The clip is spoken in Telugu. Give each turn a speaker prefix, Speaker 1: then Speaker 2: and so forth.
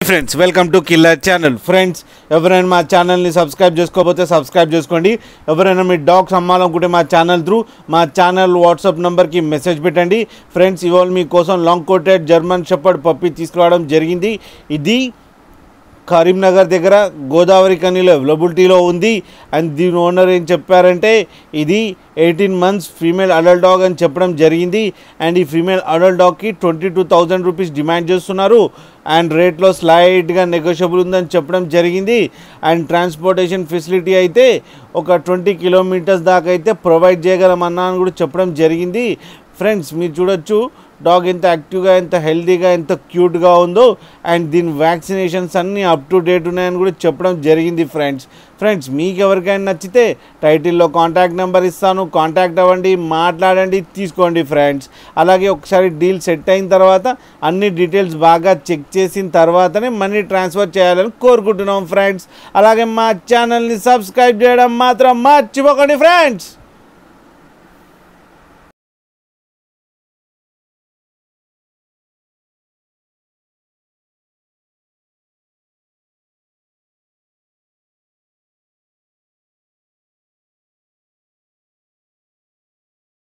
Speaker 1: Friends welcome to killer channel. Friends ఎవరైనా మా ఛానల్ని సబ్స్క్రైబ్ చేసుకోకపోతే సబ్స్క్రైబ్ చేసుకోండి. ఎవరైనా మీ డాగ్స్ అమ్మాలనుకుంటే మా ఛానల్ వాట్సాప్ నెంబర్కి మెసేజ్ పెట్టండి. ఫ్రెండ్స్ ఇవాళ మీకోసం long coated German shepherd puppy తీసుకురావడం జరిగింది. ఇది కరీంనగర్ దగ్గర గోదావరి కనీలో అవైలబిలిటీలో ఉంది. అండ్ దీని ఓనర్ ఏం చెప్పారంటే ఇది 18 months ఫీమేల్ అడల్ట్ డాగ్ అని చెప్పడం జరిగింది. అండ్ ఈ ఫీమేల్ అడల్ట్ డాగ్కి 22,000 రూపీస్ డిమాండ్ చేస్తున్నారు. అండ్ రేట్లో స్లైట్గా నెగోషియబుల్ ఉందని చెప్పడం జరిగింది. అండ్ ట్రాన్స్పోర్టేషన్ ఫెసిలిటీ అయితే ఒక 20 kilometers దాకా అయితే ప్రొవైడ్ చేయగలమన్నా అని కూడా చెప్పడం జరిగింది. ఫ్రెండ్స్ మీరు చూడొచ్చు డాగ్ ఎంత యాక్టివ్గా, ఎంత హెల్తీగా, ఎంత క్యూట్గా ఉందో. అండ్ దీని వ్యాక్సినేషన్స్ అన్నీ అప్ టు డేట్ ఉన్నాయని కూడా చెప్పడం జరిగింది. ఫ్రెండ్స్ మీకు ఎవరికైనా నచ్చితే టైటిల్లో కాంటాక్ట్ నెంబర్ ఇస్తాను, కాంటాక్ట్ అవ్వండి, మాట్లాడండి, తీసుకోండి ఫ్రెండ్స్. అలాగే ఒకసారి డీల్ సెట్ అయిన తర్వాత అన్ని డీటెయిల్స్ బాగా చెక్ చేసిన తర్వాతనే మనీ ట్రాన్స్ఫర్ చేయాలని కోరుకుంటున్నాం ఫ్రెండ్స్. అలాగే మా ఛానల్ని సబ్స్క్రైబ్ చేయడం మాత్రం మర్చిపోకండి ఫ్రెండ్స్.